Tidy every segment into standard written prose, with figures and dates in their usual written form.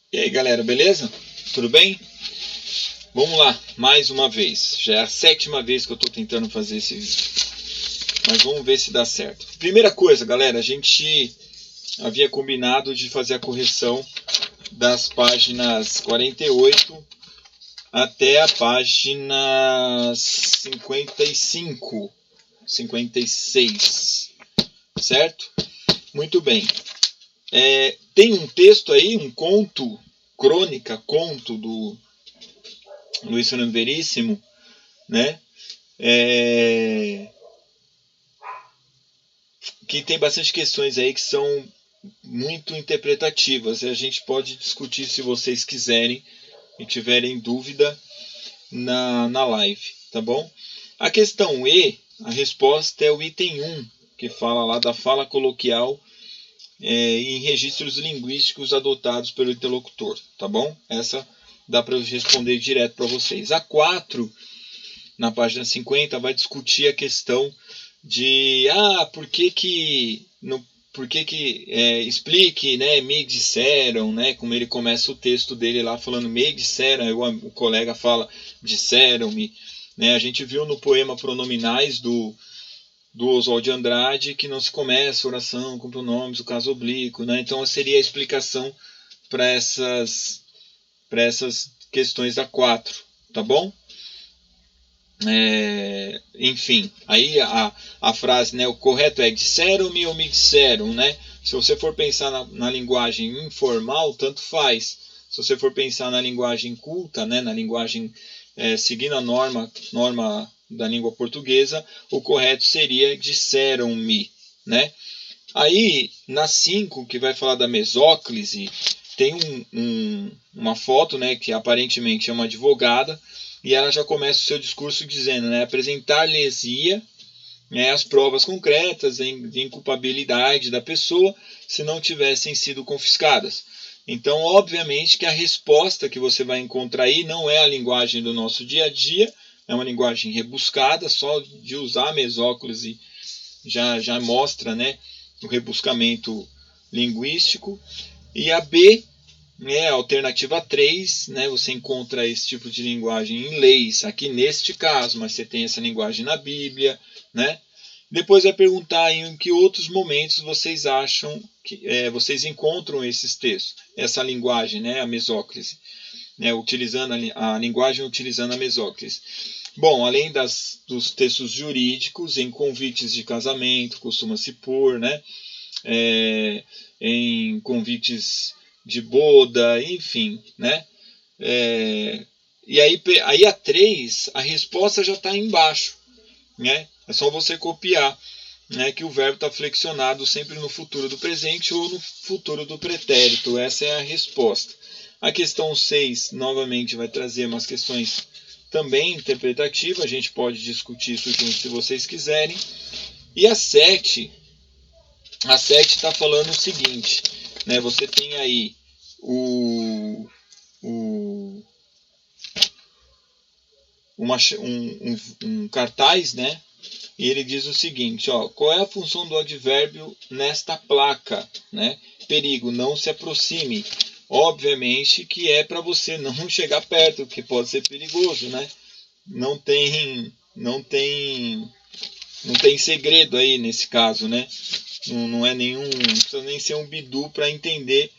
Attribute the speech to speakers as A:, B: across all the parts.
A: E aí, galera, beleza? Tudo bem? Vamos lá, mais uma vez. Já é a 7ª vez que eu estou tentando fazer esse vídeo. Mas vamos ver se dá certo. Primeira coisa, galera, a gente havia combinado de fazer a correção das páginas 48 até a página 55, 56, certo? Muito bem. Tem um texto aí, um conto, conto do Luiz Fernando Veríssimo, né? Que tem bastante questões aí que são muito interpretativas. E a gente pode discutir se vocês quiserem e tiverem dúvida na live, tá bom? A questão E, a resposta é o item 1, que fala lá da fala coloquial em registros linguísticos adotados pelo interlocutor, tá bom? Essa dá para eu responder direto para vocês. A 4, na página 50, vai discutir a questão de explique, né, me disseram, né, como ele começa o texto dele lá falando me disseram, o colega fala disseram-me, né? A gente viu no poema Pronominais do Oswald de Andrade que não se começa a oração com pronomes, o caso oblíquo, né? Então seria a explicação para essas questões da 4, tá bom? Enfim, aí a frase, né, o correto é disseram-me ou me disseram, né? Se você for pensar na linguagem informal, tanto faz. Se você for pensar na linguagem culta, né, na linguagem seguindo a norma da língua portuguesa, o correto seria disseram-me, né? Aí, na 5, que vai falar da mesóclise, tem uma foto, né, que aparentemente é uma advogada, e ela já começa o seu discurso dizendo, né, apresentar-lhes-ia, né, as provas concretas de inculpabilidade da pessoa se não tivessem sido confiscadas. Então, obviamente que a resposta que você vai encontrar aí não é a linguagem do nosso dia a dia, é uma linguagem rebuscada, só de usar a mesóclise já mostra, né, o rebuscamento linguístico. E a B, a alternativa 3, né, você encontra esse tipo de linguagem em leis, aqui neste caso, mas você tem essa linguagem na Bíblia, né? Depois vai perguntar em que outros momentos vocês acham que vocês encontram esses textos, essa linguagem, né, a mesóclise, né, utilizando a linguagem utilizando a mesóclise. Bom, além dos textos jurídicos, em convites de casamento, costuma-se pôr, né, em convites de boda, enfim, né? E aí a 3, a resposta já está embaixo, né? É só você copiar, né, que o verbo está flexionado sempre no futuro do presente ou no futuro do pretérito. Essa é a resposta. A questão 6, novamente, vai trazer umas questões também interpretativas. A gente pode discutir isso junto se vocês quiserem. E a 7 está falando o seguinte, né? Você tem aí um cartaz, né? E ele diz o seguinte, ó, qual é a função do advérbio nesta placa, né? Perigo, não se aproxime. Obviamente que é para você não chegar perto, porque pode ser perigoso, né? Não tem segredo aí nesse caso, né? Não é não precisa nem ser um bidu para entender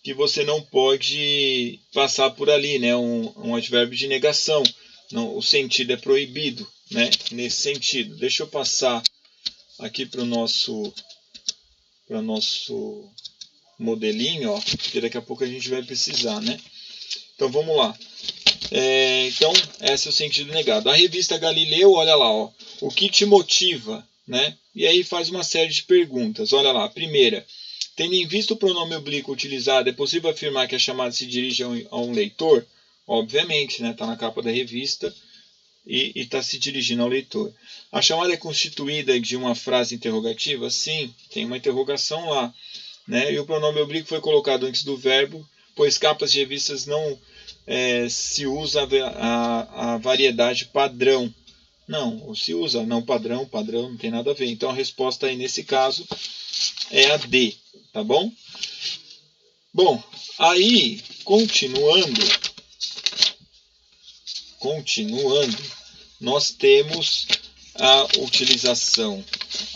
A: que você não pode passar por ali, né? Um advérbio de negação. Não, o sentido é proibido, né? Nesse sentido. Deixa eu passar aqui para o nosso modelinho, ó, porque daqui a pouco a gente vai precisar, né? Então vamos lá. Então, esse é o sentido negado. A revista Galileu, olha lá, ó, o que te motiva, né? E aí faz uma série de perguntas. Olha lá, primeira, tendo em vista o pronome oblíquo utilizado, é possível afirmar que a chamada se dirige a um leitor? Obviamente, né? Está na capa da revista e está se dirigindo ao leitor. A chamada é constituída de uma frase interrogativa? Sim, tem uma interrogação lá, né? E o pronome oblíquo foi colocado antes do verbo, pois capas de revistas não se usa a variedade padrão. Não, se usa não padrão não tem nada a ver. Então a resposta aí nesse caso é a D, tá bom? Bom, aí Continuando, nós temos a utilização,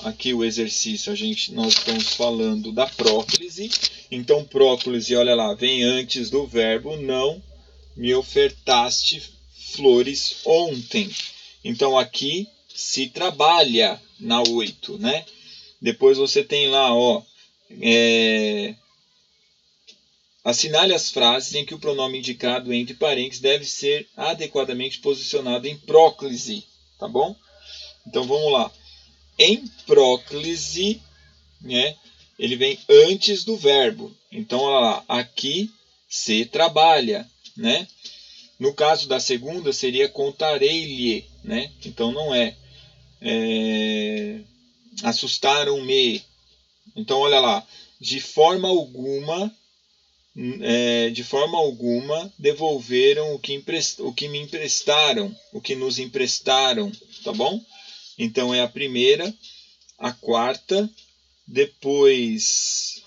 A: aqui o exercício, nós estamos falando da próclise. Então, próclise, olha lá, vem antes do verbo: não me ofertaste flores ontem. Então, aqui se trabalha na 8, né? Depois você tem lá, assinale as frases em que o pronome indicado entre parênteses deve ser adequadamente posicionado em próclise, tá bom? Então vamos lá. Em próclise, né, ele vem antes do verbo. Então, olha lá, aqui se trabalha, né? No caso da segunda, seria contarei-lhe, né? Então não é, assustaram-me. Então, olha lá, de forma alguma devolveram o que me emprestaram, o que nos emprestaram, tá bom? Então é a primeira, a quarta, depois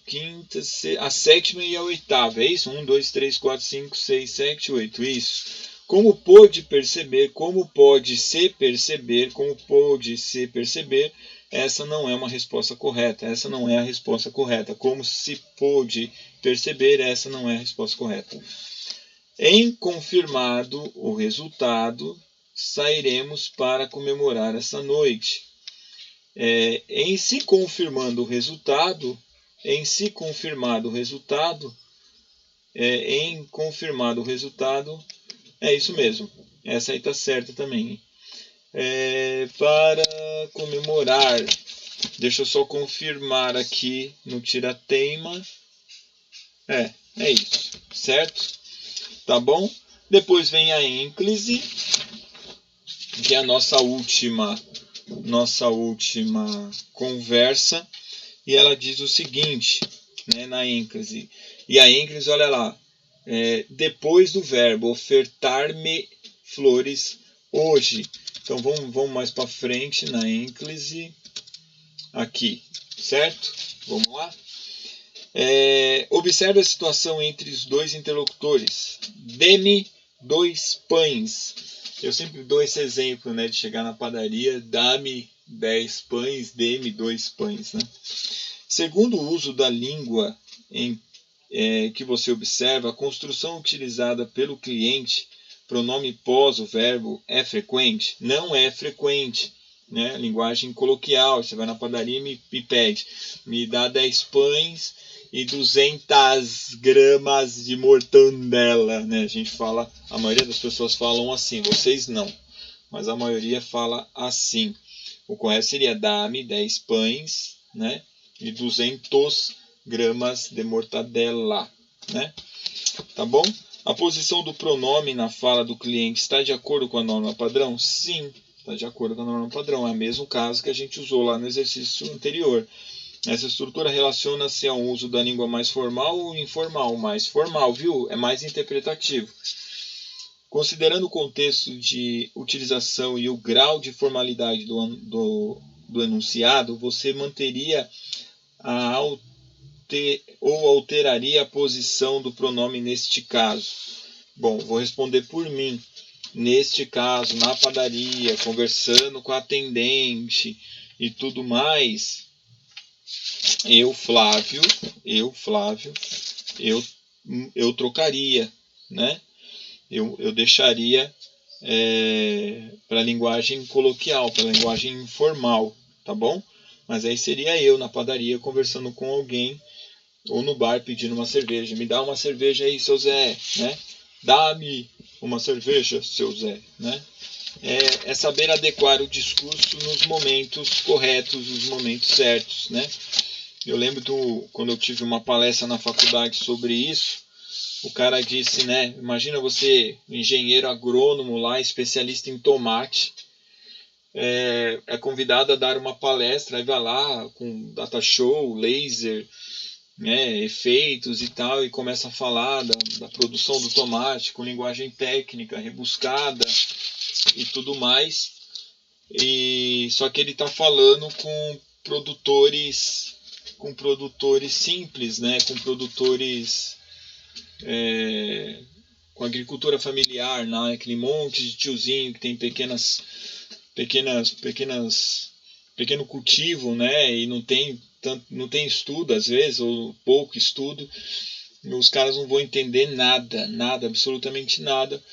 A: quinta, a sétima e a oitava, é isso? 1, 2, 3, 4, 5, 6, 7, 8, isso. Como pôde perceber, essa não é uma resposta correta, essa não é a resposta correta. Como se pôde perceber, essa não é a resposta correta. Em confirmado o resultado, sairemos para comemorar essa noite. Em se confirmado o resultado, é isso mesmo. Essa aí está certa também. Para comemorar, deixa eu só confirmar aqui no tirateima. É isso, certo? Tá bom? Depois vem a ênclise, que é a nossa última conversa, e ela diz o seguinte, né, na ênclise. E a ênclise, olha lá, depois do verbo ofertar-me flores hoje. Então vamos mais para frente na ênclise, aqui, certo? Vamos lá? Observe a situação entre os dois interlocutores. Dê-me 2 pães. Eu sempre dou esse exemplo, né, de chegar na padaria, dá-me 10 pães, dê-me 2 pães. Né? Segundo o uso da língua que você observa, a construção utilizada pelo cliente, pronome pós o verbo, é frequente? Não é frequente. Né? Linguagem coloquial, você vai na padaria e me pede, me dá 10 pães e 200 gramas de mortandela. Né? A gente fala, a maioria das pessoas falam assim, vocês não, mas a maioria fala assim. O correto seria dá-me 10 pães, né? E 200 gramas de mortadela, né? Tá bom? A posição do pronome na fala do cliente está de acordo com a norma padrão? Sim, está de acordo com a norma padrão. É o mesmo caso que a gente usou lá no exercício anterior. Essa estrutura relaciona-se ao uso da língua mais formal ou informal? Mais formal, viu? É mais interpretativo. Considerando o contexto de utilização e o grau de formalidade do enunciado, você manteria ou alteraria a posição do pronome neste caso? Bom, vou responder por mim. Neste caso, na padaria, conversando com a atendente e tudo mais, eu, Flávio, eu trocaria, né? Eu deixaria para a linguagem coloquial, para a linguagem informal, tá bom? Mas aí seria eu na padaria conversando com alguém ou no bar pedindo uma cerveja. Me dá uma cerveja aí, seu Zé, né? Dá-me uma cerveja, seu Zé, né? É saber adequar o discurso nos momentos corretos, nos momentos certos, né? Eu lembro quando eu tive uma palestra na faculdade sobre isso, o cara disse, né? Imagina você, engenheiro agrônomo lá, especialista em tomate, é convidado a dar uma palestra, aí vai lá com data show, laser, né, efeitos e tal, e começa a falar da produção do tomate com linguagem técnica, rebuscada e tudo mais. Só que ele está falando com produtores simples, né, com produtores com agricultura familiar, né? Aquele monte de tiozinho que tem pequeno cultivo, né? E não tem estudo às vezes, ou pouco estudo. Os caras não vão entender nada, absolutamente nada,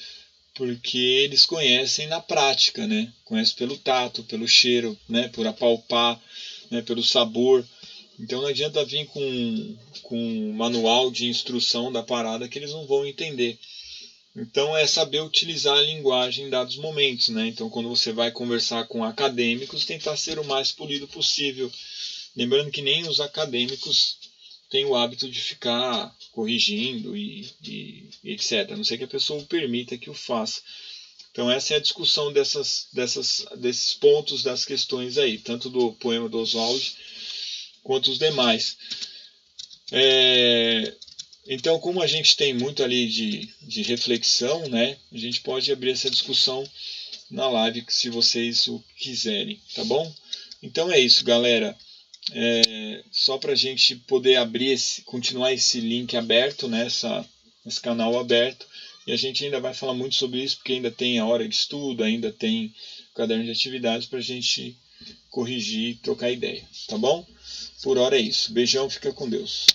A: porque eles conhecem na prática, né? Conhecem pelo tato, pelo cheiro, né? Por apalpar, né? Pelo sabor. Então não adianta vir com um manual de instrução da parada que eles não vão entender. Então é saber utilizar a linguagem em dados momentos, né? Então quando você vai conversar com acadêmicos, tentar ser o mais polido possível. Lembrando que nem os acadêmicos têm o hábito de ficar corrigindo e etc. A não ser que a pessoa o permita que o faça. Então essa é a discussão desses pontos das questões aí, tanto do poema do Oswald quanto os demais. Então, como a gente tem muito ali de reflexão, né, a gente pode abrir essa discussão na live, se vocês o quiserem, tá bom? Então é isso, galera. Só para a gente poder continuar esse link aberto, né, esse canal aberto, e a gente ainda vai falar muito sobre isso, porque ainda tem a hora de estudo, ainda tem o caderno de atividades para a gente corrigir e trocar ideia, tá bom? Por hora é isso. Beijão, fica com Deus.